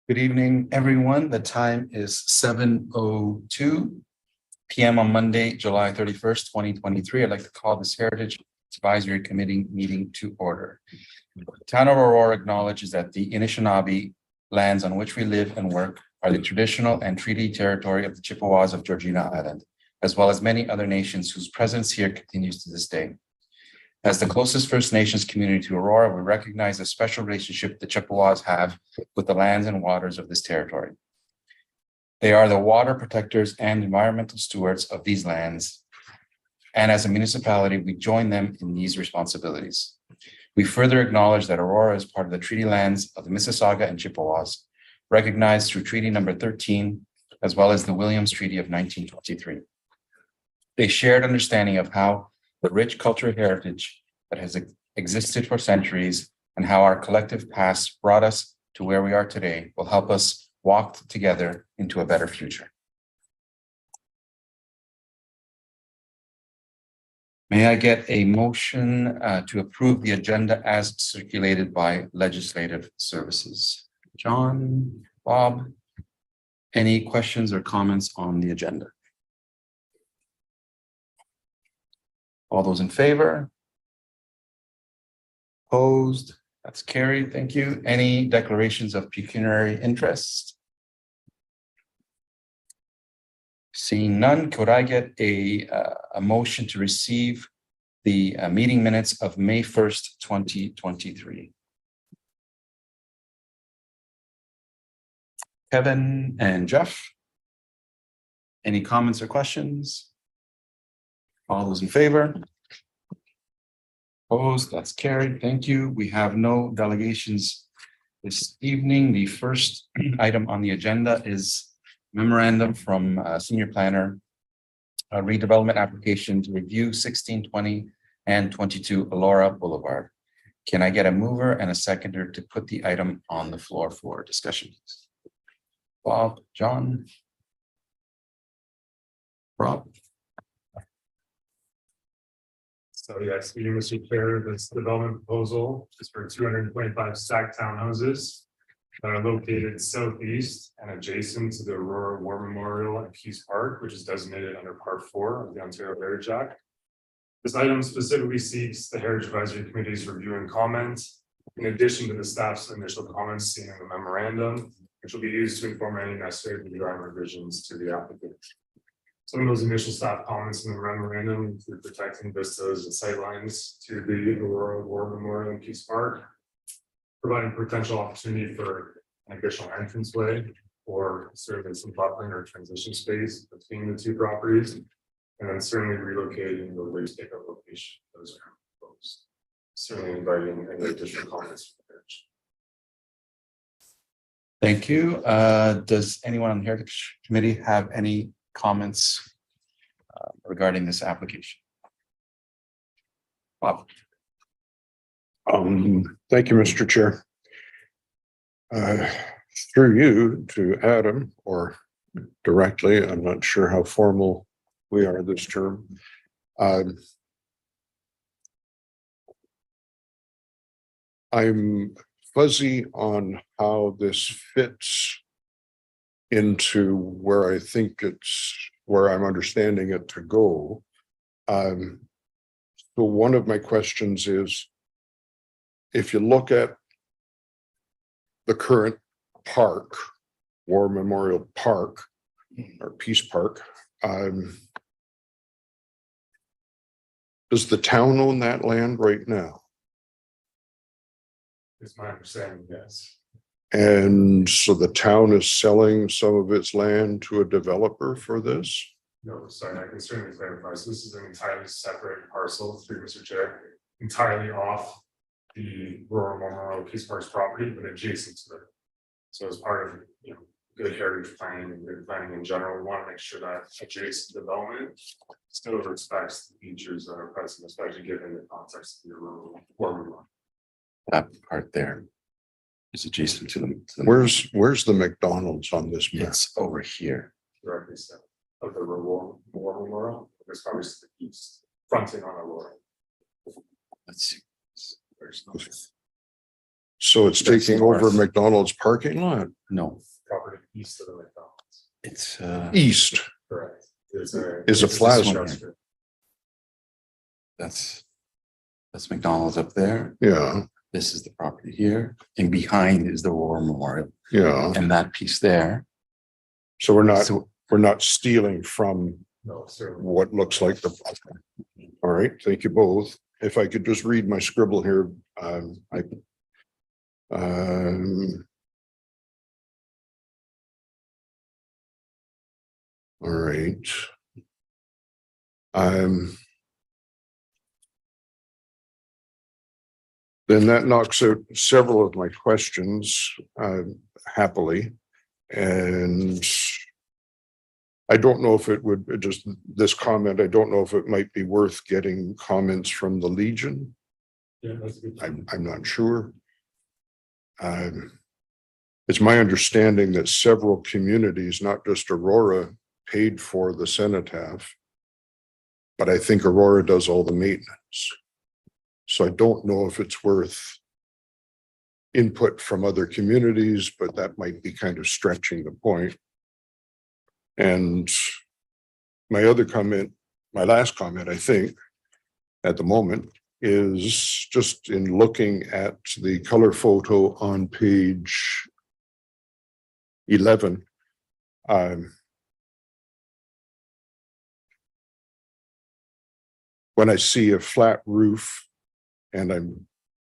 Good evening, everyone. The time is 7:02 p.m. on Monday, July 31st, 2023. I'd like to call this Heritage Advisory Committee meeting to order. The Town of Aurora acknowledges that the Anishinaabe lands on which we live and work are the traditional and treaty territory of the Chippewas of Georgina Island, as well as many other nations whose presence here continues to this day. As the closest First Nations community to Aurora, we recognize the special relationship the Chippewas have with the lands and waters of this territory. They are the water protectors and environmental stewards of these lands. And as a municipality, we join them in these responsibilities. We further acknowledge that Aurora is part of the treaty lands of the Mississauga and Chippewas, recognized through Treaty Number 13, as well as the Williams Treaty of 1923. They shared understanding of how the rich cultural heritage that has existed for centuries and how our collective past brought us to where we are today will help us walk together into a better future. May I get a motion to approve the agenda as circulated by Legislative Services? John, Bob, any questions or comments on the agenda? All those in favor? Opposed? That's carried. Thank you. Any declarations of pecuniary interest? Seeing none, could I get a motion to receive the meeting minutes of May 1st, 2023? Kevin and Jeff, any comments or questions? All those in favor? Opposed? That's carried. Thank you. We have no delegations this evening. The first item on the agenda is memorandum from Senior Planner, a redevelopment application to review 1620 and 22 Allaura Boulevard. Can I get a mover and a seconder to put the item on the floor for discussion? Bob, John, Rob. So yes, Mr. Chair, this development proposal is for 225 stacked townhouses that are located southeast and adjacent to the Aurora War Memorial and Peace Park, which is designated under Part 4 of the Ontario Heritage Act. This item specifically seeks the Heritage Advisory Committee's review and comment, in addition to the staff's initial comments seen in the memorandum, which will be used to inform any necessary design revisions to the applicant. Some of those initial staff comments in the memorandum include protecting vistas and sightlines to the Aurora War Memorial and Peace Park, providing potential opportunity for an additional entranceway or serving some buffering or transition space between the two properties, and then certainly relocating the waste pickup location. Those are proposed. Certainly inviting any additional comments from the Heritage. Thank you. Does anyone on the Heritage Committee have any comments regarding this application? Bob. Thank you, Mr. Chair. Through you to Adam, or directly, I'm not sure how formal we are this term. I'm fuzzy on how this fits into where I think where I'm understanding it to go. So one of my questions is, if you look at the current park, War Memorial Park or Peace Park, does the town own that land right now? It's my understanding, yes. And so the town is selling some of its land to a developer for this? No, sorry, I can certainly clarify. So this is an entirely separate parcel, through Mr. Chair, entirely off the Aurora Memorial Peace Park's property, but adjacent to it. So as part of good heritage planning and good planning in general, we want to make sure that adjacent development still respects the features that are present, especially given the context of the Aurora War Memorial. That part there is adjacent to them. Where's the McDonald's on this map? It's over here. Directly south of the War Memorial. This probably to the east, fronting on Aurora. Let's see. Where's the So it's That's taking over north. McDonald's parking lot No, Property east of the McDonald's. it's east. Correct. Is a It's this plaza. one. that's McDonald's up there. Yeah, This is the property here, and behind is the War Memorial, yeah. and that piece there. So So we're not stealing from No, sir. what looks like the. All right, thank you both. If I could just read my scribble here, all right. Then that knocks out several of my questions, happily. And I don't know if it would just this comment, I don't know if it might be worth getting comments from the Legion. Yeah, that's a good. I'm not sure. It's my understanding that several communities, not just Aurora, paid for the cenotaph, but I think Aurora does all the maintenance. So I don't know if it's worth input from other communities, but that might be kind of stretching the point. And my other comment, my last comment, I think, at the moment, is just in looking at the color photo on page 11. When I see a flat roof and I'm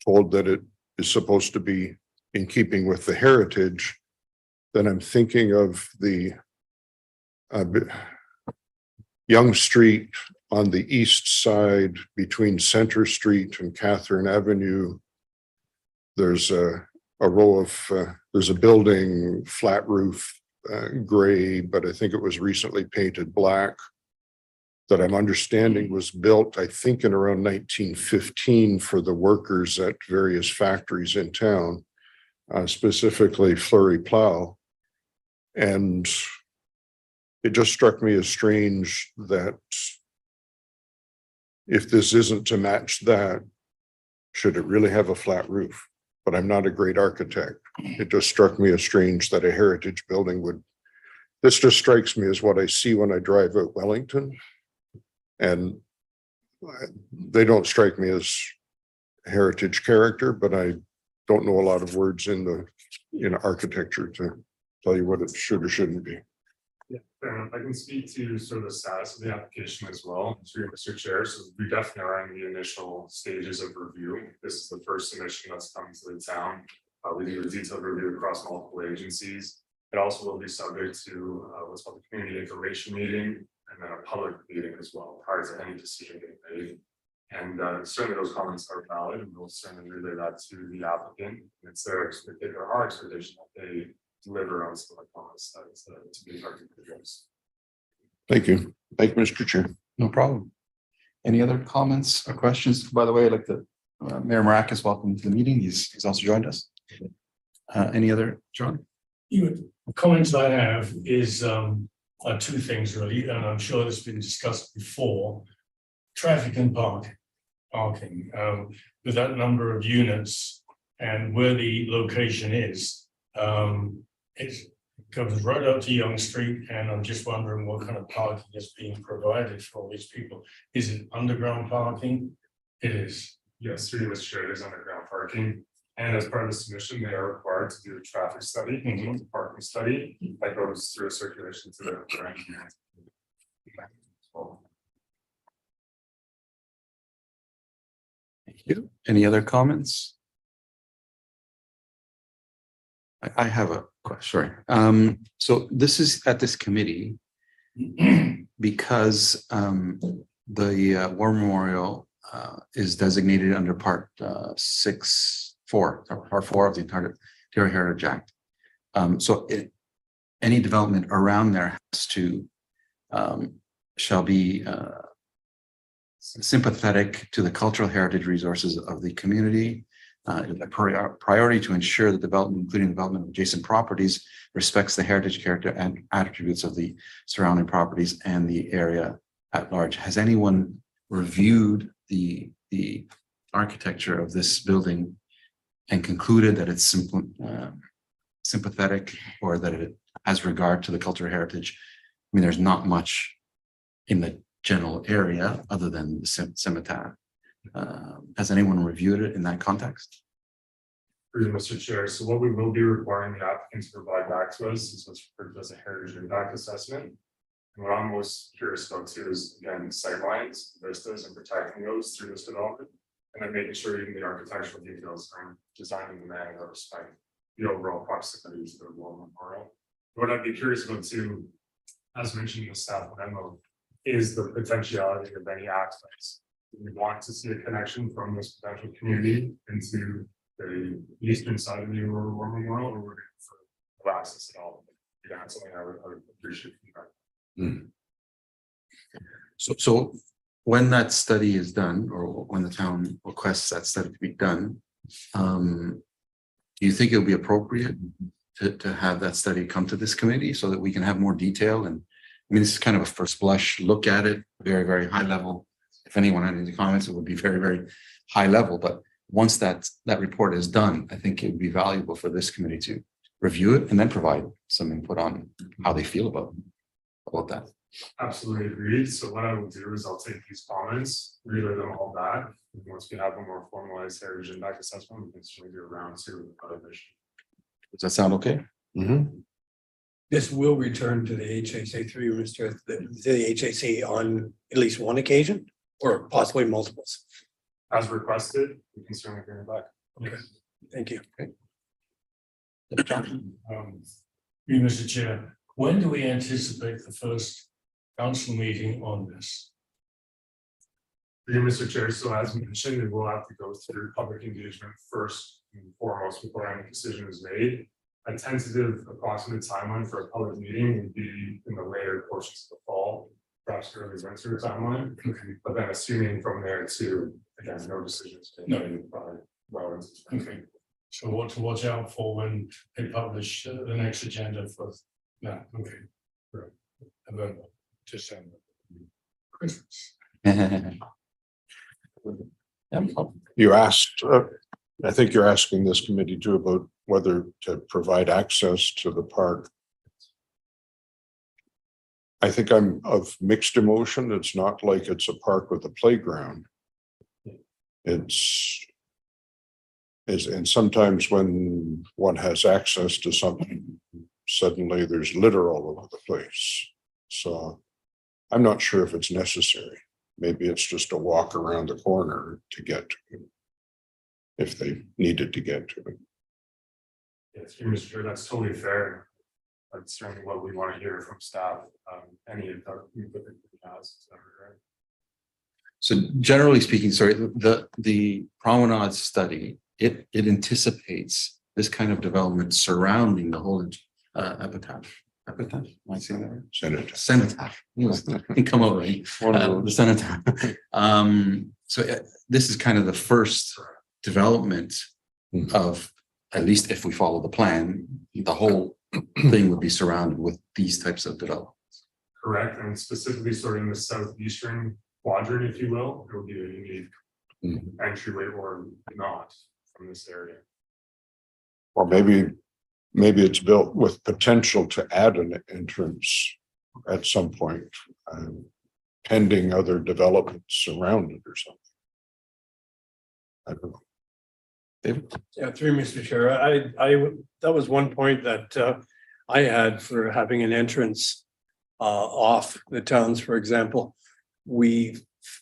told that it is supposed to be in keeping with the heritage, then I'm thinking of the Young Street on the east side between Center Street and Catherine Avenue. There's a row of, there's a building, flat roof, gray, but I think it was recently painted black, that I'm understanding was built, I think, in around 1915 for the workers at various factories in town, specifically Fleury Plow. And it just struck me as strange that if this isn't to match that, should it really have a flat roof? But I'm not a great architect. It just struck me as strange that a heritage building would, this just strikes me as what I see when I drive out Wellington. And they don't strike me as heritage character, but I don't know a lot of words in architecture to tell you what it should or shouldn't be. Yeah, I can speak to sort of the status of the application as well, through Mr. Chair. So we definitely are in the initial stages of review. This is the first submission that's coming to the town. We do a detailed review across multiple agencies. It also will be subject to what's called the community information meeting, and then a public meeting as well prior to any decision being made. And certainly those comments are valid, and we'll certainly relay that to the applicant. And it's their expectation or our expectation that they deliver on some of the comments that to be addressed. Thank you. Thank you, Mr. Chair. no problem. Any other comments or questions? By the way, I'd like to Mayor Maracas, welcome to the meeting. He's also joined us. Any other, John? Comments I have is two things really, and I'm sure this has been discussed before. Traffic and parking, with that number of units and where the location is, it comes right up to Young Street, and I'm just wondering what kind of parking is being provided for all these people. Is it underground parking? It is. Yes, through Mr. Chair, it is underground parking. And as part of the submission, they are required to do a traffic study, the parking study that goes through a circulation to the engineer. Thank you. Any other comments? I have a question. Sorry. So this is at this committee because the War Memorial is designated under Part 6.4, or Part 4 of the Ontario Heritage Act. So any development around there has to shall be sympathetic to the cultural heritage resources of the community. A priority to ensure that development, including development of adjacent properties, respects the heritage character and attributes of the surrounding properties and the area at large. Has anyone reviewed the architecture of this building and concluded that it's simple, sympathetic, or that it has regard to the cultural heritage. I mean, there's not much in the general area other than the cenotaph. Has anyone reviewed it in that context? Through you, Mr. Chair, so what we will be requiring the applicant to provide back to us is what's referred to as a heritage impact assessment. And what I'm most curious about too is, again, sightlines, vistas, and protecting those through this development. And then making sure even the architectural details are designed in the manner that respect the overall proximity to the war memorial. What I'd be curious about too, as mentioned in the staff memo, is the potentiality of any access. We want to see a connection from this potential community into the eastern side of the Aurora War Memorial, or we're going for access at all. Yeah, that's something I would appreciate feedback. So when that study is done, or when the town requests that study to be done, do you think it'll be appropriate to have that study come to this committee so that we can have more detail? And I mean, this is kind of a first blush look at it, very, very high level. If anyone had any comments, it would be very, very high level. But once that report is done, I think it would be valuable for this committee to review it and then provide some input on how they feel about that. Absolutely agreed. So what I will do is I'll take these comments, relay them all back. And once we have a more formalized heritage impact assessment, we can certainly do a round two of other issues. Does that sound okay? This will return to the HAC through Mr. The HAC on at least one occasion or possibly multiples. As requested, we can certainly bring it back. Okay. Thank you. Mr. Chair, when do we anticipate the first council meeting on this? Through you, Mr. Chair, so as mentioned, it will have to go through public engagement first and foremost before any decision is made. A tentative approximate timeline for a public meeting would be in the later portions of the fall, perhaps early winter timeline. But then assuming from there to, again, no decisions made by relevant. Okay, so what to watch out for when they publish the next agenda for that? Okay, right. November, December, Christmas. You asked, I think you're asking this committee too about whether to provide access to the park. I think I'm of mixed emotion. It's not like it's a park with a playground. And sometimes when one has access to something, suddenly there's litter all over the place. So I'm not sure if it's necessary. Maybe it's just a walk around the corner to get to it, if they needed to get to it. Yes, Mr. Chair, that's totally fair. That's certainly what we want to hear from staff. Any of the has. So generally speaking, sorry, the promenade study, it anticipates this kind of development surrounding the whole epitaph. Epitaph? Am I saying that right? Cenotaph. Can come out right. The cenotaph. So this is kind of the first development of, at least if we follow the plan, the whole thing would be surrounded with these types of developments. Correct, and specifically sort of in the southeastern quadrant, if you will, it will be a unique entryway or not from this area. Or maybe it's built with potential to add an entrance at some point, pending other developments around it or something. I don't know. David? Yeah, through Mr. Chair, that was one point that I had for having an entrance off the towns, for example.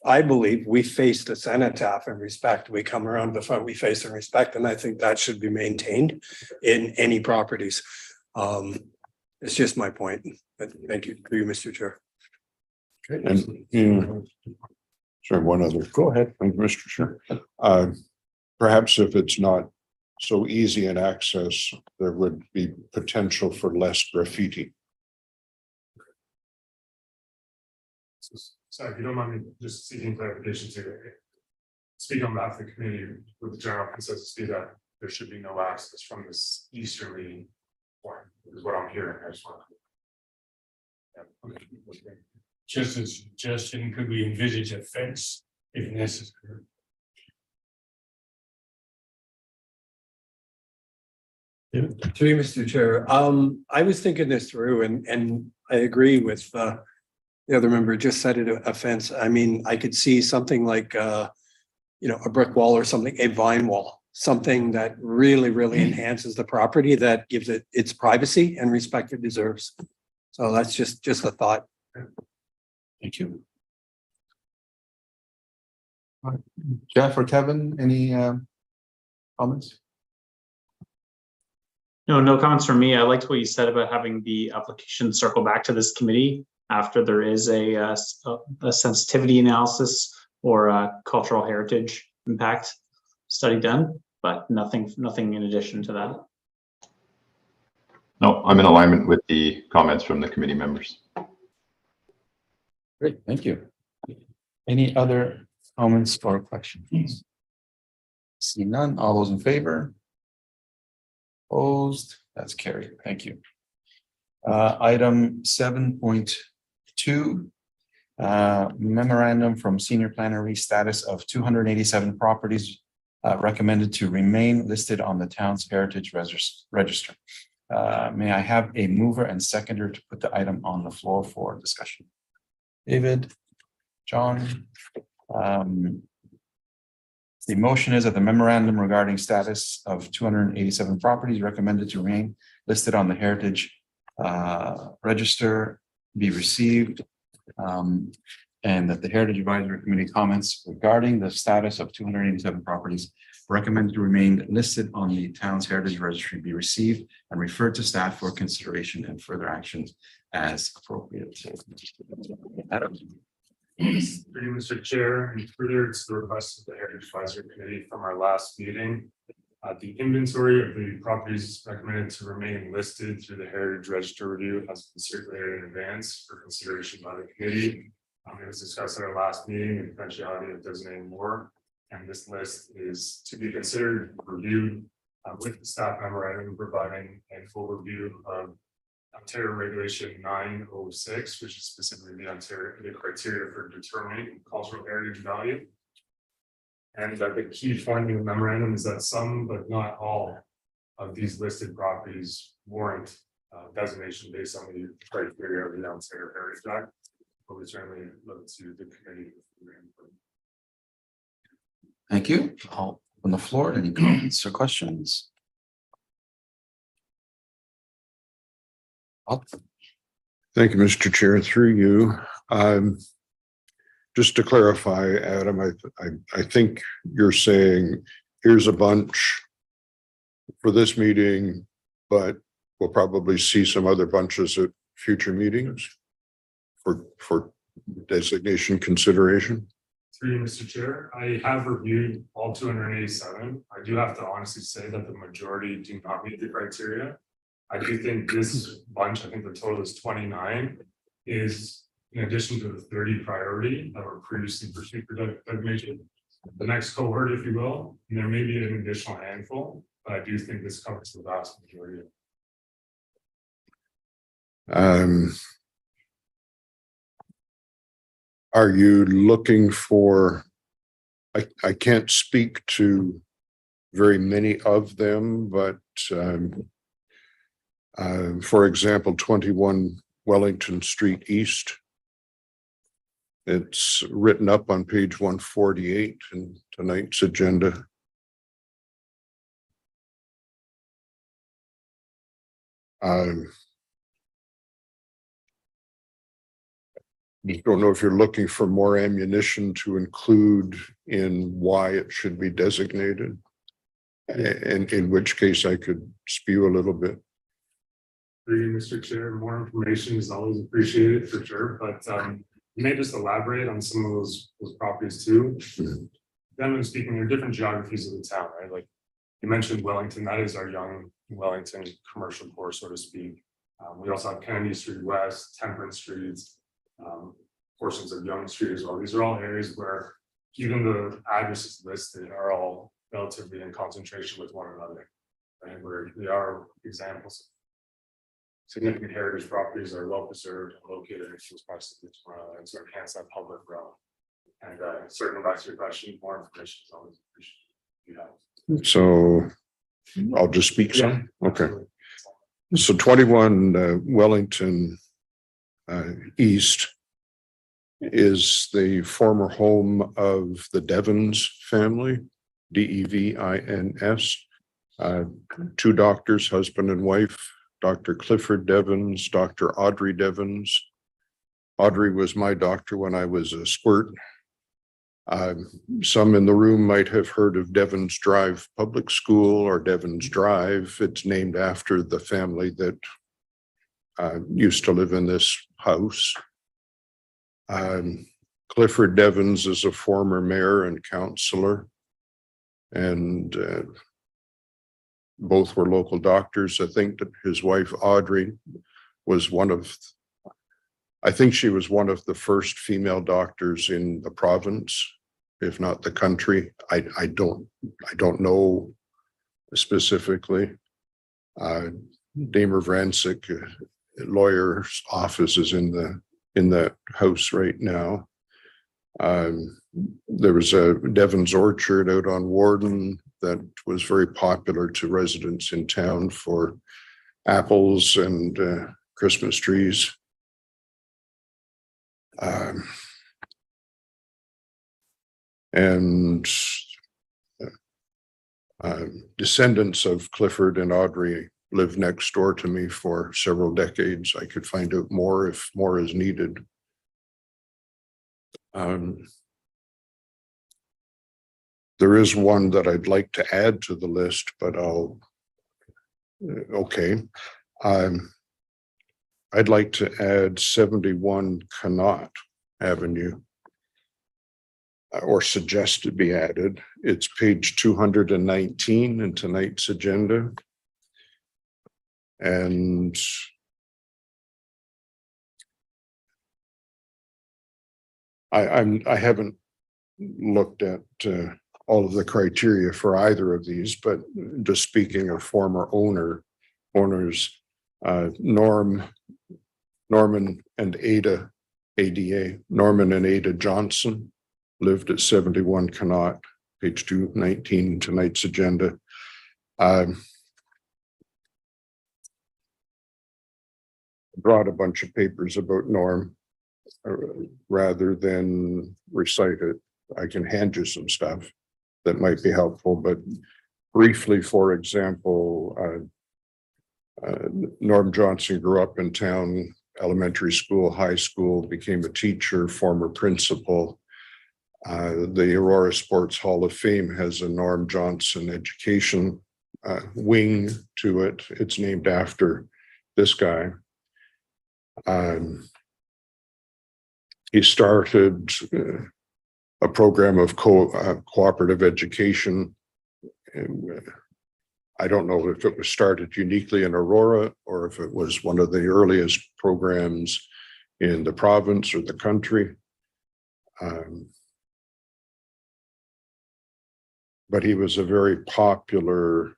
I believe we face the cenotaph in respect. We come around the front, we face in respect, and I think that should be maintained in any properties. It's just my point. But thank you, through you, Mr. Chair. Okay, and sorry, one other. Go ahead, Mr. Chair. Perhaps if it's not so easy an access, there would be potential for less graffiti. So if you don't mind me just seeking clarification to speak on behalf of the community with the general consensus be that there should be no access from this easterly point, is what I'm hearing. I just want to. Yeah. Just a suggestion, could we envisage a fence if necessary? Through you, Mr. Chair, I was thinking this through and I agree with the other member just cited a fence. I mean, I could see something like a brick wall or something, a vine wall, something that really enhances the property, that gives it its privacy and respect it deserves. So that's just a thought. Thank you. All right. Jeff or Kevin, any comments? No comments from me. I liked what you said about having the application circle back to this committee after there is a sensitivity analysis or a cultural heritage impact study done, but nothing in addition to that. No, I'm in alignment with the comments from the committee members. Great, thank you. Any other comments or questions? See none, all those in favor? Opposed, that's carried, thank you. Item 7.2, memorandum from senior planner status of 287 properties recommended to remain listed on the town's heritage register. May I have a mover and seconder to put the item on the floor for discussion? David, John. The motion is that the memorandum regarding status of 287 properties recommended to remain listed on the heritage register be received, and that the Heritage Advisory Committee comments regarding the status of 287 properties recommended to remain listed on the town's heritage registry be received and referred to staff for consideration and further actions as appropriate. Adam. Through you, Mr. Chair, and further to the request of the Heritage Advisory Committee from our last meeting. The inventory of the properties recommended to remain listed through the Heritage Register review has been circulated in advance for consideration by the committee. It was discussed at our last meeting, the potentiality of designating more, and this list is to be considered, reviewed with the staff memorandum providing a full review of Ontario Regulation 906, which is specifically the criteria for determining cultural heritage value. And the key finding of the memorandum is that some, but not all, of these listed properties warrant designation based on the criteria of the Ontario Heritage Act. But we certainly look to the committee. Thank you. I'll open the floor. Any comments or questions? Thank you, Mr. Chair, through you. Just to clarify, Adam, I think you're saying here's a bunch for this meeting, but we'll probably see some other bunches at future meetings for designation consideration. Through you, Mr. Chair, I have reviewed all 287. I do have to honestly say that the majority do not meet the criteria. I do think this bunch, I think the total is 29, is in addition to the 30 priority that were previously pursued for designation. The next cohort, if you will, and there may be an additional handful, but I do think this covers the vast majority. Are you looking for, I can't speak to very many of them, but for example, 21 Wellington Street East. It's written up on page 148 in tonight's agenda. Don't know if you're looking for more ammunition to include in why it should be designated, and in which case I could spew a little bit. Through you, Mr. Chair, more information is always appreciated for sure, but you may just elaborate on some of those properties too. Generally speaking, there are different geographies of the town, right? Like you mentioned Wellington, that is our young Wellington commercial core, so to speak. We also have Kennedy Street West, Temperance Streets, portions of Young Street as well. These are all areas where even the addresses listed are all relatively in concentration with one another, right? Where they are examples of significant heritage properties are well preserved and located in close proximity to one another, and so enhance that public realm. And circling back to your question, more information is always appreciated. So I'll just speak some, okay. So 21 Wellington East is the former home of the Devons family, Devins. Two doctors, husband and wife, Dr. Clifford Devons, Dr. Audrey Devons. Audrey was my doctor when I was a squirt. Some in the room might have heard of Devons Drive Public School or Devons Drive. It's named after the family that used to live in this house. Clifford Devons is a former mayor and councillor, and both were local doctors. I think that his wife Audrey was I think she was one of the first female doctors in the province, if not the country. I don't know specifically. Damer Vrancic, lawyer's office, is in the house right now. There was a Devon's Orchard out on Warden that was very popular to residents in town for apples and Christmas trees. Descendants of Clifford and Audrey lived next door to me for several decades. I could find out more if more is needed. There is one that I'd like to add to the list, but okay. I'd like to add 71 Connaught Avenue, or suggest to be added. It's page 219 in tonight's agenda. And I haven't looked at all of the criteria for either of these, but just speaking of former owners, Norman and Ada, Norman and Ada Johnson lived at 71 Connaught, page 219 in tonight's agenda. Brought a bunch of papers about Norm rather than recite it. I can hand you some stuff that might be helpful, but briefly, for example, Norm Johnson grew up in town, elementary school, high school, became a teacher, former principal. The Aurora Sports Hall of Fame has a Norm Johnson education wing to it. It's named after this guy. He started a program of cooperative education. I don't know if it was started uniquely in Aurora or if it was one of the earliest programs in the province or the country. But he was a very popular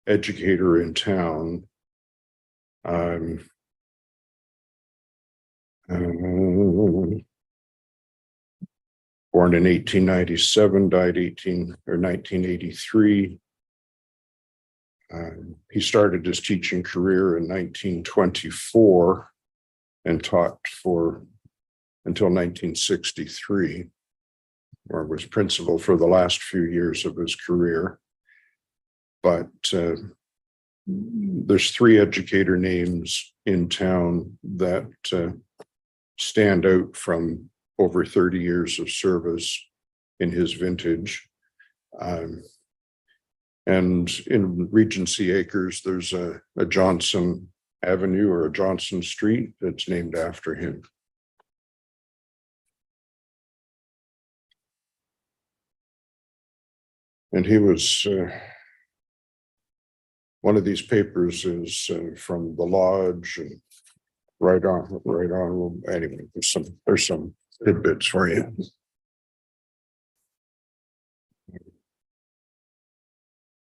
educator in town. Born in 1897, died 1983. He started his teaching career in 1924 and taught until 1963, or was principal for the last few years of his career. But there's 3 educator names in town that stand out from over 30 years of service in his vintage. And in Regency Acres, there's a Johnson Avenue or a Johnson Street that's named after him. And he was, one of these papers is from the Lodge, and right on. Anyway, there's some tidbits for you.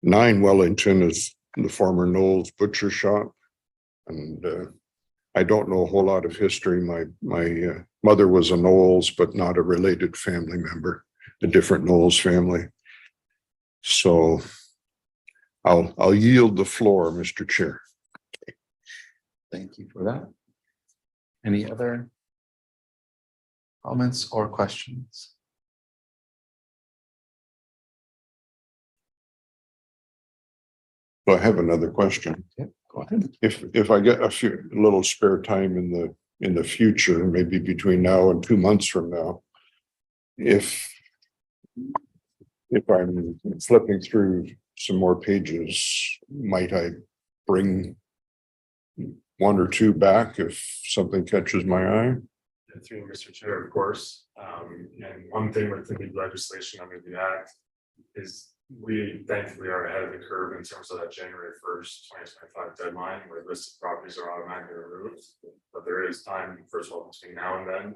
Nine Wellington is the former Knowles Butcher Shop, and I don't know a whole lot of history. My mother was a Knowles, but not a related family member, a different Knowles family. So I'll yield the floor, Mr. Chair. Thank you for that. Any other comments or questions? So I have another question. Yeah, go ahead. If I get a little spare time in the future, maybe between now and 2 months from now, if I'm flipping through some more pages, might I bring one or two back if something catches my eye? Through Mr. Chair, of course. And one thing with the new legislation under the act is we thankfully are ahead of the curve in terms of that January 1st, 2025 deadline where listed properties are automatically removed. But there is time, first of all, between now and then,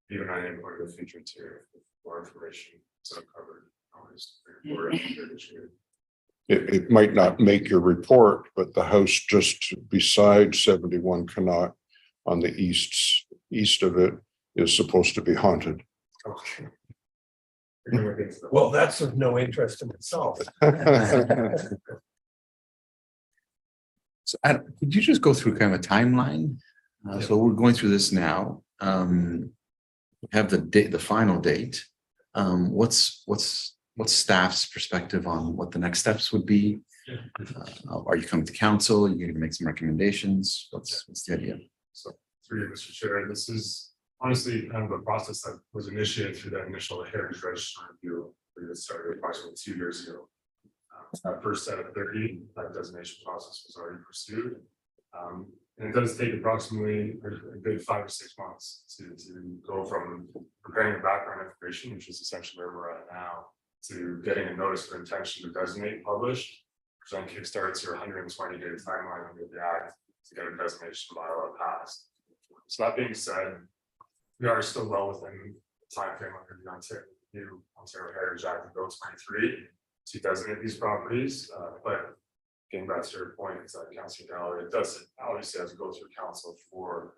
even on any point of the future too, more information. So covered. It might not make your report, but the house just beside 71 Connaught on the east of it is supposed to be haunted. Okay. Well, that's of no interest in itself. So could you just go through kind of a timeline? So we're going through this now. We have the date, the final date. What's staff's perspective on what the next steps would be? Are you coming to council? Are you going to make some recommendations? What's the idea? So through you, Mr. Chair, this is honestly kind of a process that was initiated through that initial heritage register review. We started approximately 2 years ago. That first set of 30, that designation process was already pursued. And it does take approximately a good 5 or 6 months to go from preparing the background information, which is essentially where we're at now, to getting a notice of intention to designate published, which then kickstarts your 120-day timeline under the act to get a designation bylaw passed. So that being said, we are still well within the time frame under the new Ontario Heritage Act of Bill 23 to designate these properties. But getting back to your point, is that Councilor Allaura, it does obviously have to go through council for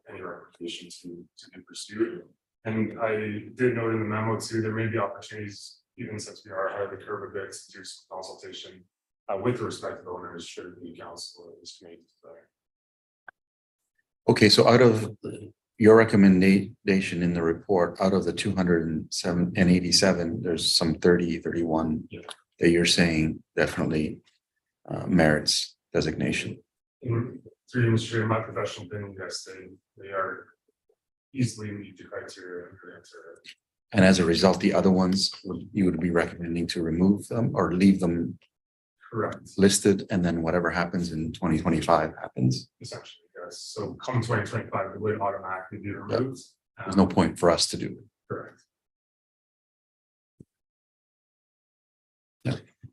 any recommendation to be pursued. And I did note in the memo too, there may be opportunities, even since we are ahead of the curve a bit, to do some consultation with respective owners should it be council of this community today. Okay, so out of your recommendation in the report, out of the 207 and 87, there's some 30, 31 that you're saying definitely merits designation. Through the industry, in my professional opinion, yes, they are easily meet the criteria. And as a result, the other ones you would be recommending to remove them or leave them Correct. listed, and then whatever happens in 2025 happens. Essentially, yes. So come 2025, it would automatically be removed. There's no point for us to do it. Correct.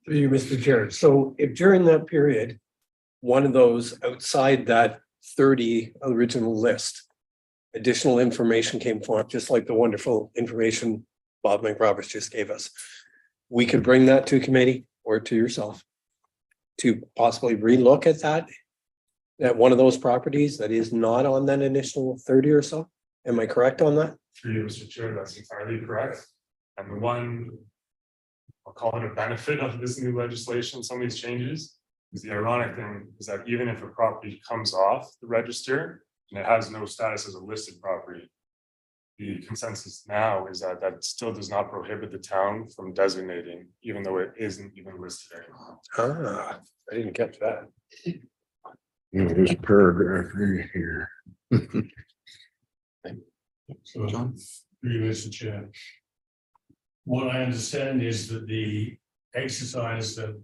Through you, Mr. Chair. So if during that period, one of those outside that 30 original list, additional information came forth, just like the wonderful information Bob McRoberts just gave us, we could bring that to committee or to yourself to possibly relook at one of those properties that is not on that initial 30 or so. Am I correct on that? Through you, Mr. Chair, that's entirely correct. And the one, I'll call it a benefit of this new legislation, some of these changes, is the ironic thing is that even if a property comes off the register and it has no status as a listed property, the consensus now is that that still does not prohibit the town from designating, even though it isn't even listed anymore. I didn't catch that. Here's paragraph right here. So, John? through you, Mr. Chair. What I understand is that the exercise that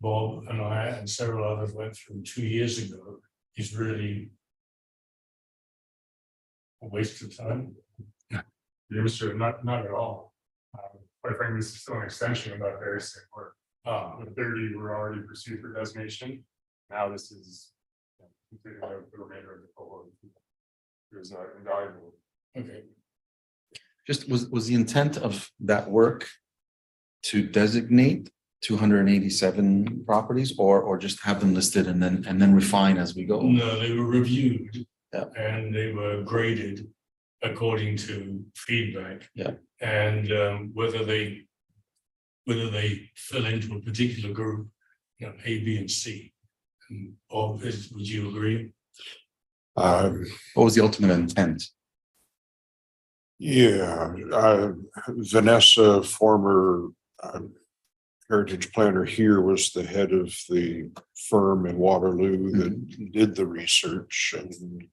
Bob and I and several others went through 2 years ago is really a waste of time. Mr. Not at all. Quite frankly, this is still an extension of that very same work. The 30 were already pursued for designation. Now this is completing the remainder of the cohort. It was invaluable. Okay. Just was the intent of that work to designate 287 properties or just have them listed and then refine as we go? No, they were reviewed. Yeah. And they were graded according to feedback. Yeah. And whether they fill into a particular group you know, A, B, and C. Would you agree? What was the ultimate intent? Yeah, Vanessa, former heritage planner here, was the head of the firm in Waterloo that did the research, and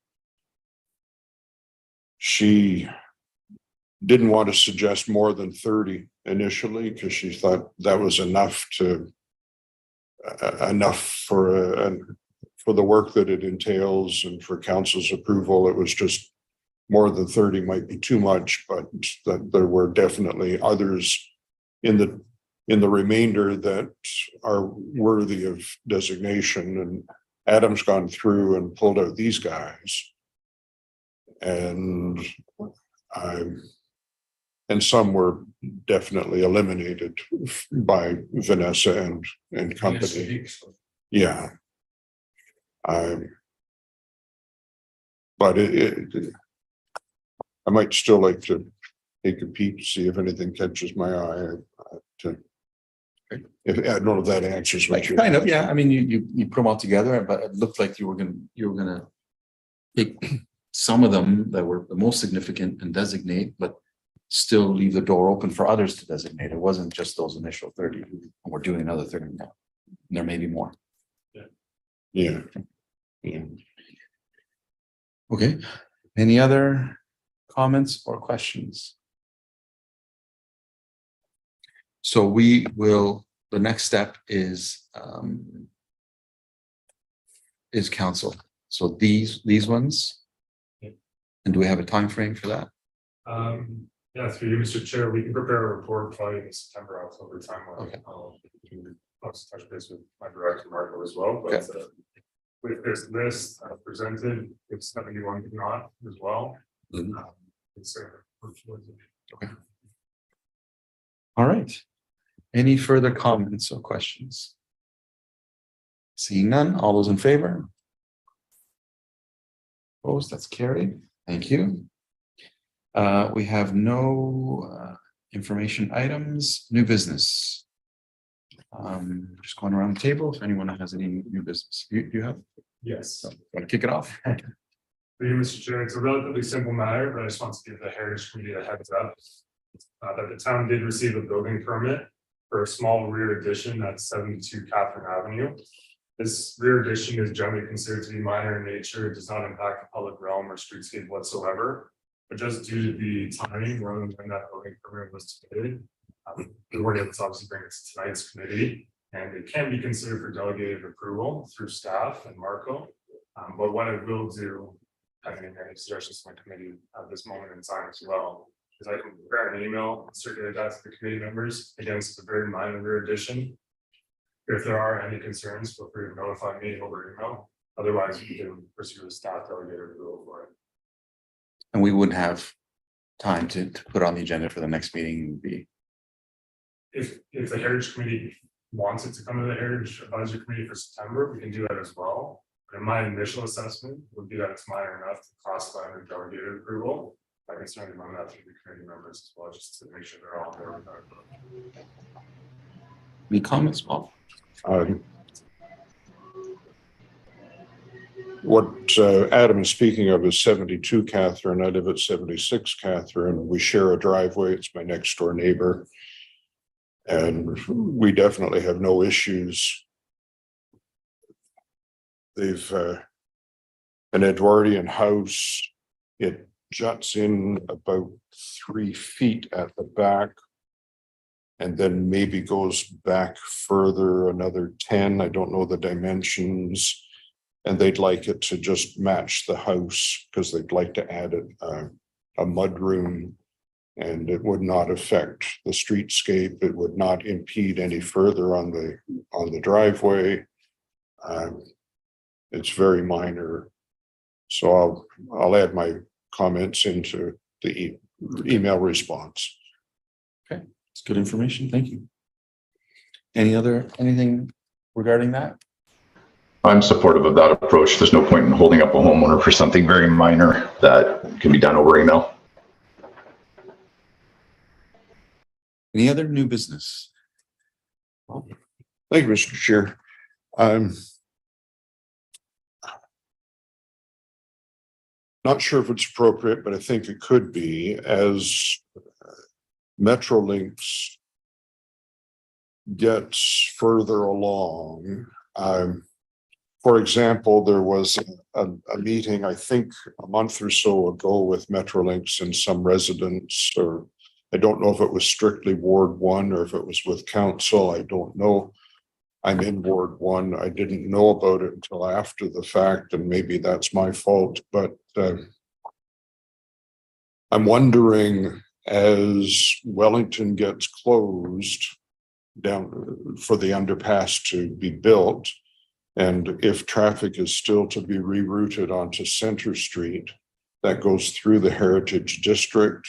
she didn't want to suggest more than 30 initially because she thought that was enough for the work that it entails and for council's approval. It was just more than 30 might be too much, but that there were definitely others in the remainder that are worthy of designation. And Adam's gone through and pulled out these guys, and some were definitely eliminated by Vanessa and company. Yeah. But I might still like to take a peek to see if anything catches my eye. If I don't know if that answers what Like, you kind of, yeah. I mean, you put them all together, but it looked like you were gonna pick some of them that were the most significant and designate, but still leave the door open for others to designate. It wasn't just those initial 30. We're doing another 30 now. There may be more. Yeah. Okay. Any other comments or questions? So we will, the next step is council. So these ones. Yeah. And do we have a time frame for that? Yeah, through you, Mr. Chair, we can prepare a report probably in September, October timeline. Okay. I'll touch base with my director Marco as well, but Okay. With this list presented, it's 71 not as well. It's Okay. All right. Any further comments or questions? Seeing none, all those in favor? Opposed, that's carried. Thank you. We have no information items, new business. Just going around the table, if anyone has any new business. You have? Yes. Want to kick it off? For you, Mr. Chair, it's a relatively simple matter, but I just want to give the Heritage Committee a heads up that the town did receive a building permit for a small rear addition at 72 Catherine Avenue. This rear addition is generally considered to be minor in nature. It does not impact the public realm or streetscape whatsoever. But just due to the timing, rather than when that building permit was submitted, we weren't able to obviously bring it to tonight's committee, and it can be considered for delegated approval through staff and Marco. But what I will do, having any suggestions to my committee at this moment in time as well, is I can prepare an email, circulate that to the committee members. Again, it's a very minor addition. If there are any concerns, feel free to notify me over email. Otherwise, we can pursue a staff delegated approval for it. And we wouldn't have time to put on the agenda for the next meeting. Would be If the Heritage Committee wants it to come to the Heritage Advisory Committee for September, we can do that as well. But in my initial assessment would be that it's minor enough to classify under delegated approval. I can certainly run that through the committee members as well, just to make sure they're all there. any comments, Paul? What Adam is speaking of is 72 Catherine. I live at 76 Catherine. We share a driveway. It's my next door neighbor. And we definitely have no issues. They've an Edwardian house. It juts in about 3 feet at the back, and then maybe goes back further another 10. I don't know the dimensions. And they'd like it to just match the house because they'd like to add a mud room, and it would not affect the streetscape. It would not impede any further on the driveway. It's very minor. So I'll add my comments into the email response. Okay, it's good information. Thank you. Anything regarding that? I'm supportive of that approach. There's no point in holding up a homeowner for something very minor that can be done over email. Any other new business? Thank you, Mr. Chair. I'm not sure if it's appropriate, but I think it could be, as Metrolinx gets further along. For example, there was a meeting, I think a month or so ago, with Metrolinx and some residents, or I don't know if it was strictly Ward 1 or if it was with council. I don't know. I'm in Ward 1. I didn't know about it until after the fact, and maybe that's my fault. But I'm wondering, as Wellington gets closed down for the underpass to be built, and if traffic is still to be rerouted onto Center Street, that goes through the Heritage District,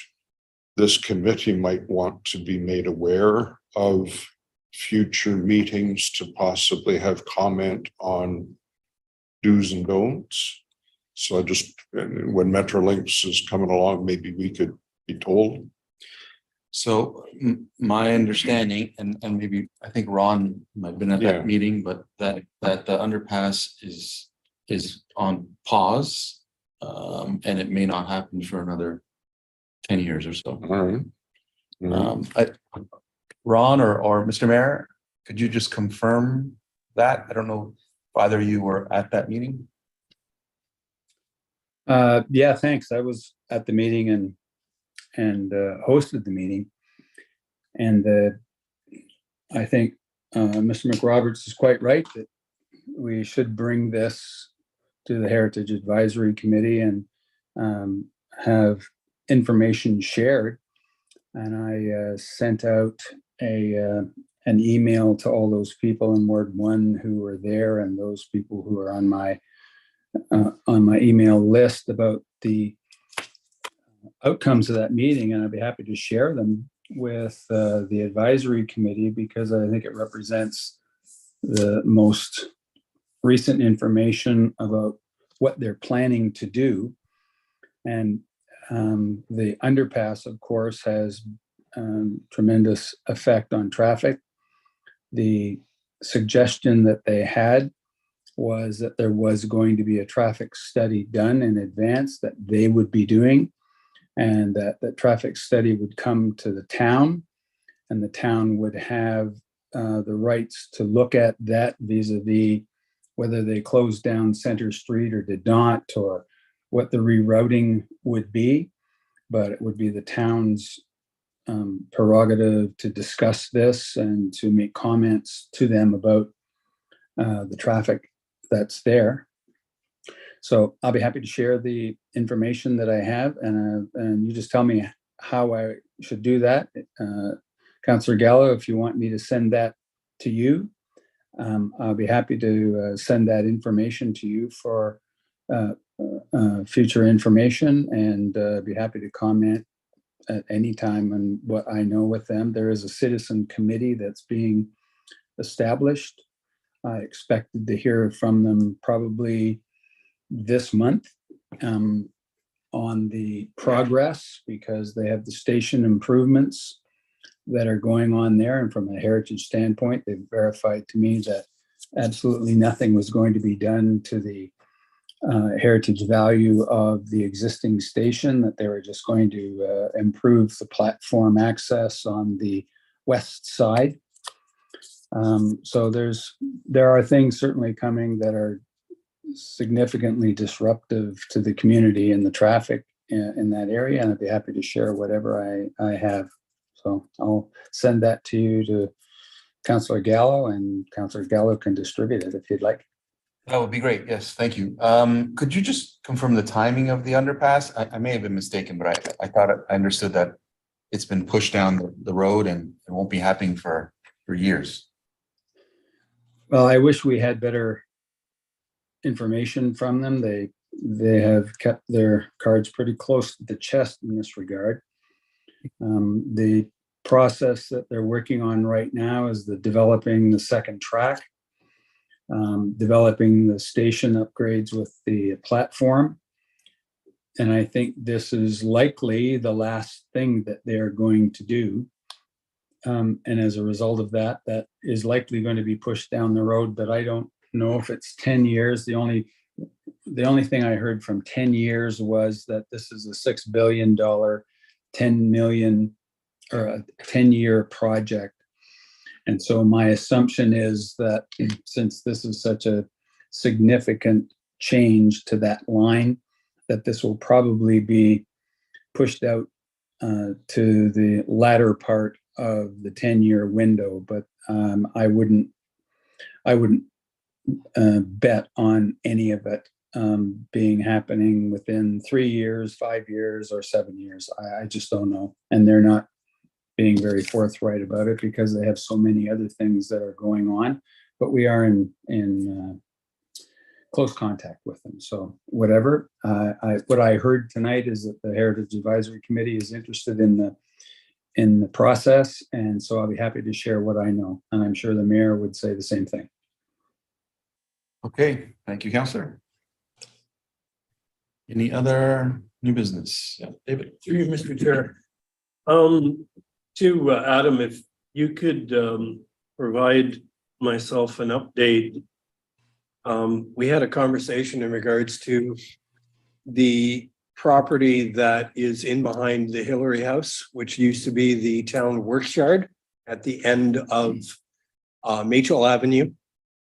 this committee might want to be made aware of future meetings to possibly have comment on do's and don'ts. So I just, when Metrolinx is coming along, maybe we could be told. So my understanding, and maybe I think Ron might have been at Yeah. that meeting, but that the underpass is on pause. And it may not happen for another 10 years or so. All right. Ron or Mr. Mayor, could you just confirm that? I don't know if either of you were at that meeting. Yeah, thanks. I was at the meeting and hosted the meeting. And I think Mr. McRoberts is quite right that we should bring this to the Heritage Advisory Committee and have information shared. And I sent out an email to all those people in Ward 1 who were there, and those people who are on my email list about the outcomes of that meeting, and I'd be happy to share them with the advisory committee, because I think it represents the most recent information about what they're planning to do. And the underpass, of course, has tremendous effect on traffic. The suggestion that they had was that there was going to be a traffic study done in advance that they would be doing, and that the traffic study would come to the town, and the town would have the rights to look at that vis-a-vis whether they closed down Center Street or did not, or what the rerouting would be. But it would be the town's prerogative to discuss this and to make comments to them about the traffic that's there. So I'll be happy to share the information that I have, and you just tell me how I should do that. Councillor Gallo, if you want me to send that to you, I'll be happy to send that information to you for future information, and be happy to comment at any time on what I know with them. There is a citizen committee that's being established. I expected to hear from them probably this month on the progress, because they have the station improvements that are going on there. And from a heritage standpoint, they've verified to me that absolutely nothing was going to be done to the heritage value of the existing station, that they were just going to improve the platform access on the west side. So there are things certainly coming that are significantly disruptive to the community and the traffic in that area, and I'd be happy to share whatever I have. So I'll send that to you, to Councillor Gallo, and Councillor Gallo can distribute it if you'd like. That would be great. Yes, thank you. Could you just confirm the timing of the underpass? I may have been mistaken, but I thought I understood that it's been pushed down the road and it won't be happening for years. Well, I wish we had better information from them. They have kept their cards pretty close to the chest in this regard. The process that they're working on right now is developing the second track, developing the station upgrades with the platform. And I think this is likely the last thing that they're going to do. And as a result of that, that is likely going to be pushed down the road, but I don't know if it's 10 years. The only thing I heard from 10 years was that this is a $6 billion, 10 million or a 10-year project. And so my assumption is that since this is such a significant change to that line, that this will probably be pushed out to the latter part of the 10-year window. But I wouldn't bet on any of it being happening within 3 years, 5 years, or 7 years. I just don't know. And they're not being very forthright about it because they have so many other things that are going on. But we are in close contact with them. So whatever. What I heard tonight is that the Heritage Advisory Committee is interested in the process, and so I'll be happy to share what I know. And I'm sure the mayor would say the same thing. Okay, thank you, Councillor. Any other new business? Yeah, David. Through you, Mr. Chair. To Adam, if you could provide myself an update. We had a conversation in regards to the property that is in behind the Hillary House, which used to be the town works yard at the end of Machel Avenue,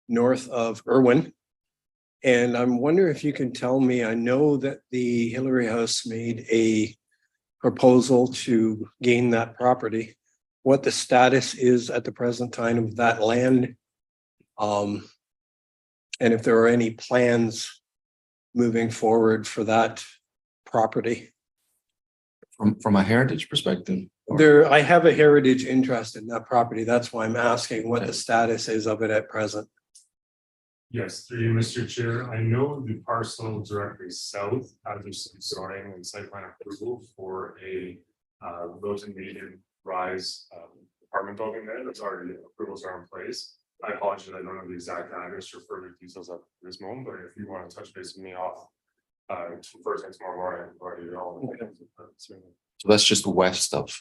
north of Irwin. And I'm wondering if you can tell me, I know that the Hillary House made a proposal to gain that property, what the status is at the present time of that land. And if there are any plans moving forward for that property. From a heritage perspective? I have a heritage interest in that property. That's why I'm asking what the status is of it at present. Yes, through you, Mr. Chair. I know the parcel directly south has some zoning and site plan approval for a low to medium rise apartment building there. That's already, approvals are in place. I apologize, I don't know the exact address or further details at this moment, but if you want to touch base with me off first thing tomorrow morning, I'll provide you all. So that's just west of,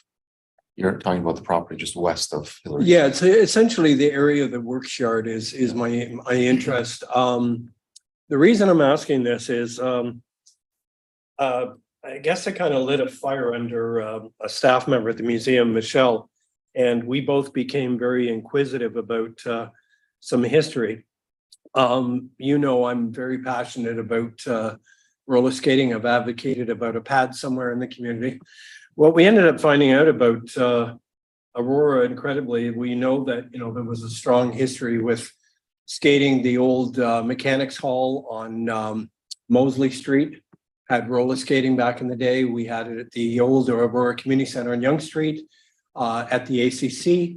you're talking about the property just west of Hillary. Yeah, it's essentially the area of the works yard is my interest. The reason I'm asking this is I guess I kind of lit a fire under a staff member at the museum, Michelle, and we both became very inquisitive about some history. You know, I'm very passionate about roller skating. I've advocated about a pad somewhere in the community. What we ended up finding out about Aurora, incredibly, we know that, you know, there was a strong history with skating. The old mechanics hall on Mosley Street had roller skating back in the day. We had it at the old Aurora Community Center on Yonge Street, at the ACC,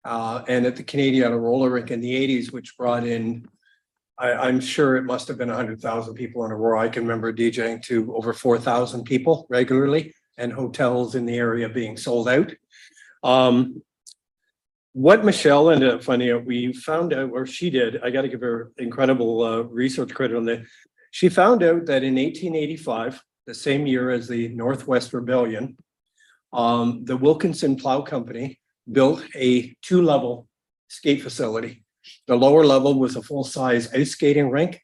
and at the Canadian roller rink in the 80s, which brought in, I'm sure it must have been 100,000 people in Aurora. I can remember DJing to over 4,000 people regularly, and hotels in the area being sold out. What Michelle ended up finding out, we found out, or she did, I got to give her incredible research credit on that. She found out that in 1885, the same year as the Northwest Rebellion, the Wilkinson Plow Company built a 2-level skate facility. The lower level was a full-size ice skating rink.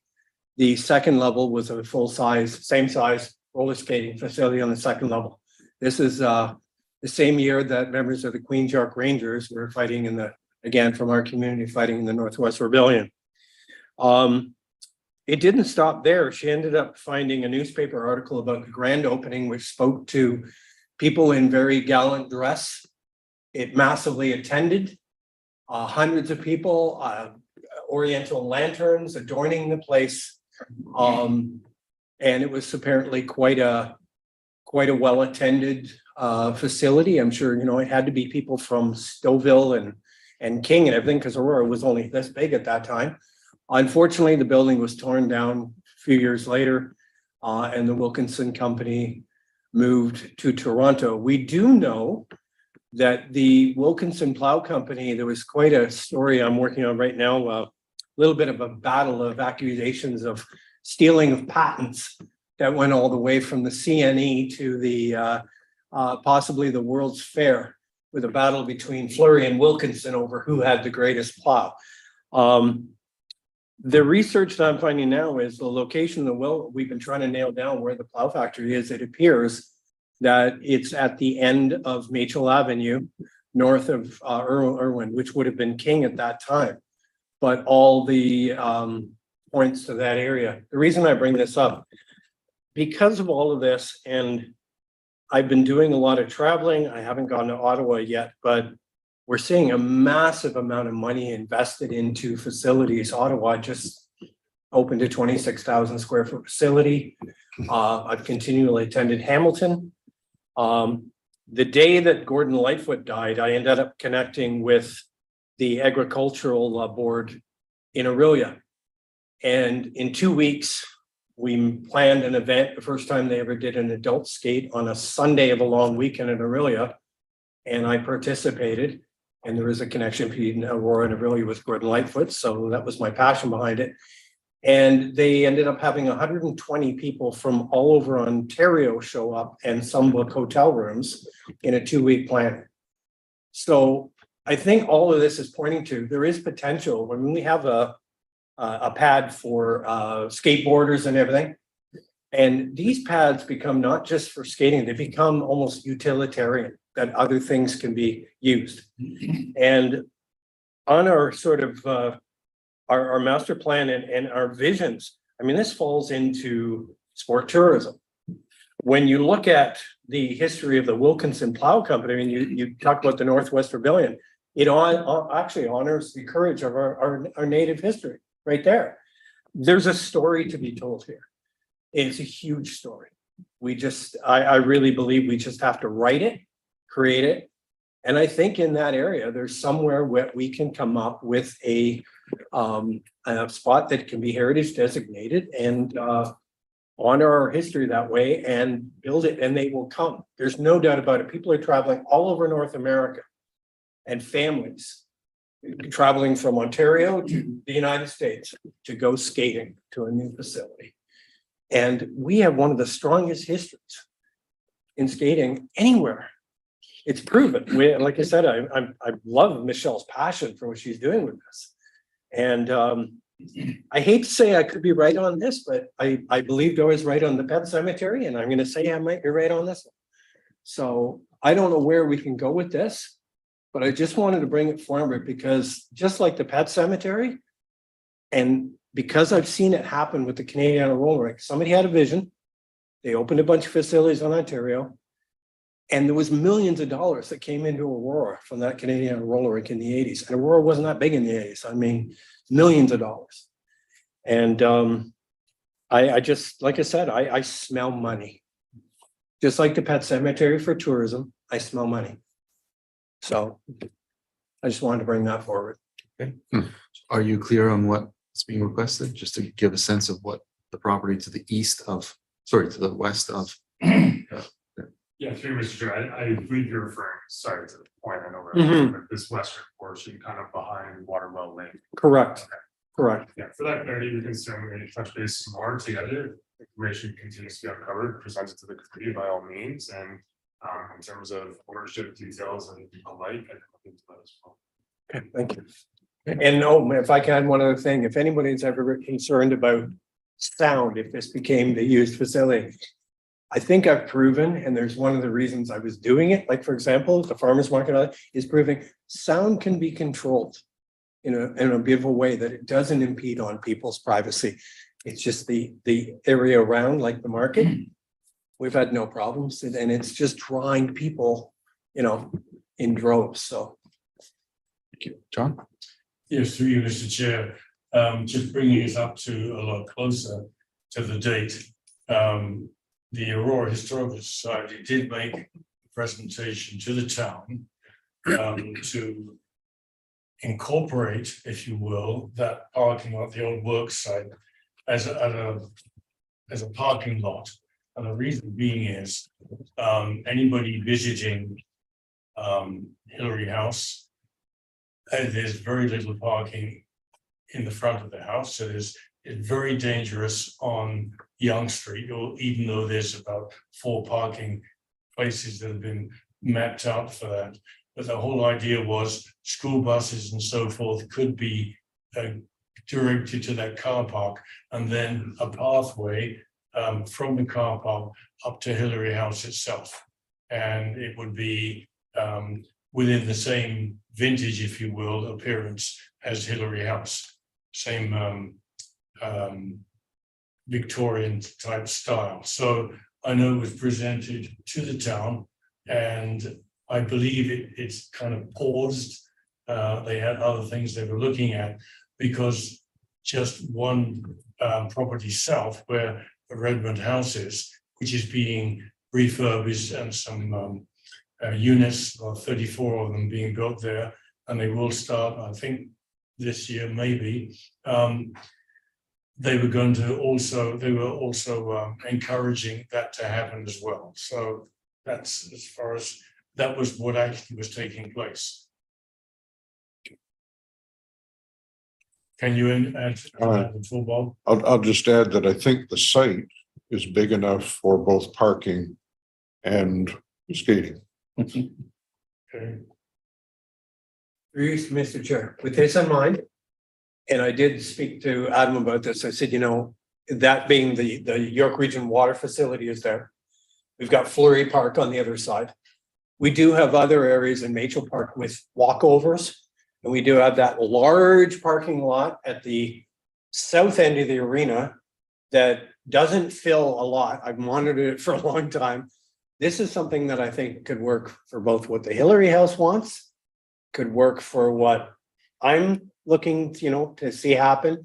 The second level was a full-size, same size roller skating facility on the second level. This is the same year that members of the Queen's York Rangers were fighting in the, again, from our community, fighting in the Northwest Rebellion. It didn't stop there. She ended up finding a newspaper article about the grand opening, which spoke to people in very gallant dress. It massively attended, hundreds of people, oriental lanterns adorning the place. And it was apparently quite a well-attended facility. I'm sure, you know, it had to be people from Stouffville and King and everything, because Aurora was only this big at that time. Unfortunately, the building was torn down a few years later, and the Wilkinson Company moved to Toronto. We do know that the Wilkinson Plow Company, there was quite a story I'm working on right now, a little bit of a battle of accusations of stealing of patents that went all the way from the CNE to the possibly the World's Fair, with a battle between Fleury and Wilkinson over who had the greatest plow. The research that I'm finding now is the location of the well, we've been trying to nail down where the plow factory is. It appears that it's at the end of Machel Avenue, north of Earl Irwin, which would have been King at that time. But all the points to that area. The reason I bring this up, because of all of this, and I've been doing a lot of traveling. I haven't gone to Ottawa yet, but we're seeing a massive amount of money invested into facilities. Ottawa just opened a 26,000 square foot facility. I've continually attended Hamilton. The day that Gordon Lightfoot died, I ended up connecting with the agricultural board in Aurelia. And in 2 weeks, we planned an event, the first time they ever did an adult skate on a Sunday of a long weekend in Aurelia. And I participated. And there is a connection between Aurora and Aurelia with Gordon Lightfoot. So that was my passion behind it. And they ended up having 120 people from all over Ontario show up and some book hotel rooms in a 2-week plan. So I think all of this is pointing to there is potential when we have a pad for skateboarders and everything. And these pads become not just for skating, they become almost utilitarian, that other things can be used. And on our sort of our master plan and our visions, I mean, this falls into sport tourism. When you look at the history of the Wilkinson Plow Company, and you talk about the Northwest Rebellion, it actually honors the courage of our native history right there. There's a story to be told here. It's a huge story. I really believe we just have to write it, create it. And I think in that area, there's somewhere where we can come up with a spot that can be heritage designated and honor our history that way and build it, and they will come. There's no doubt about it. People are traveling all over North America, and families traveling from Ontario to the United States to go skating to a new facility. And we have one of the strongest histories in skating anywhere. It's proven. Like I said, I love Michelle's passion for what she's doing with this. And I hate to say I could be right on this, but I believed I was right on the pet cemetery, and I'm going to say I might be right on this one. So I don't know where we can go with this, but I just wanted to bring it forward because just like the pet cemetery, and because I've seen it happen with the Canadian roller rink, somebody had a vision. They opened a bunch of facilities in Ontario, and there was millions of dollars that came into Aurora from that Canadian roller rink in the 80s. And Aurora wasn't that big in the 80s. I mean, millions of dollars. And I just, like I said, I smell money. Just like the pet cemetery for tourism, I smell money. So I just wanted to bring that forward. Okay. Are you clear on what's being requested? Just to give a sense of what the property to the to the west of. Yeah, through Mr. Chair, I believe you're referring, sorry, to the point I know where this western portion kind of behind Waterwell Lane. Correct. Okay. Correct. Yeah, for that clarity, we can certainly touch base some more together. Information continues to be uncovered, presented to the committee by all means, and in terms of ownership details and alike, I can look into that as well. Okay, thank you. And if I can add one other thing, if anybody's ever concerned about sound, if this became the used facility, I think I've proven, and there's one of the reasons I was doing it, like for example, the farmers market is proving sound can be controlled in a beautiful way that it doesn't impede on people's privacy. It's just the area around, like the market, we've had no problems, and it's just drawing people, in droves. So, Thank you, John. Yes, through you, Mr. Chair, just bringing us up to a lot closer to the date. The Aurora Historical Society did make a presentation to the town to incorporate, if you will, that parking lot, the old work site, as a parking lot. And the reason being is anybody visiting Hillary House, there's very little parking in the front of the house. So it's very dangerous on Yonge Street, or even though there's about 4 parking places that have been mapped out for that. But the whole idea was school buses and so forth could be directed to that car park, and then a pathway from the car park up to Hillary House itself. And it would be within the same vintage, if you will, appearance as Hillary House. Same Victorian type style. So I know it was presented to the town, and I believe it's kind of paused. They had other things they were looking at, because just one property south where the Redmond House is, which is being refurbished, and some units, or 34 of them being built there, and they will start, I think, this year maybe. They were also encouraging that to happen as well. So that's as far as that was what actually was taking place. Can you add to that before, Bob? I'll just add that I think the site is big enough for both parking and skating. Okay. Bruce, Mr. Chair, with this in mind, and I did speak to Adam about this, I said, you know, that being the York Region Water Facility is there. We've got Fleury Park on the other side. We do have other areas in Machel Park with walkovers, and we do have that large parking lot at the south end of the arena that doesn't fill a lot. I've monitored it for a long time. This is something that I think could work for both what the Hillary House wants, could work for what I'm looking, you know, to see happen.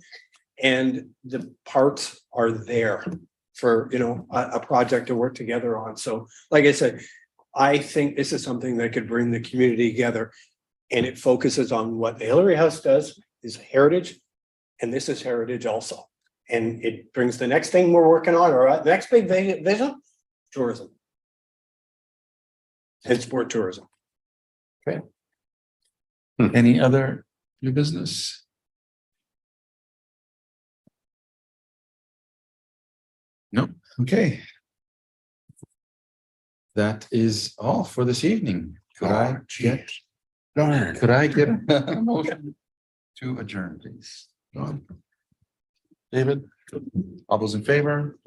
And the parts are there for, you know, a project to work together on. So like I said, I think this is something that could bring the community together, and it focuses on what the Hillary House does is heritage, and this is heritage also. And it brings the next thing we're working on, or the next big vision, tourism. And sport tourism. Any other new business? Nope. Okay. That is all for this evening. Could I get a motion to adjourn, please? John? David? All those in favor?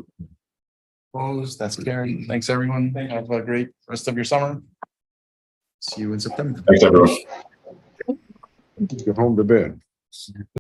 Opposed? That's carried. Thanks, everyone. Have a great rest of your summer. See you in September. Thanks, everyone. Go home to bed.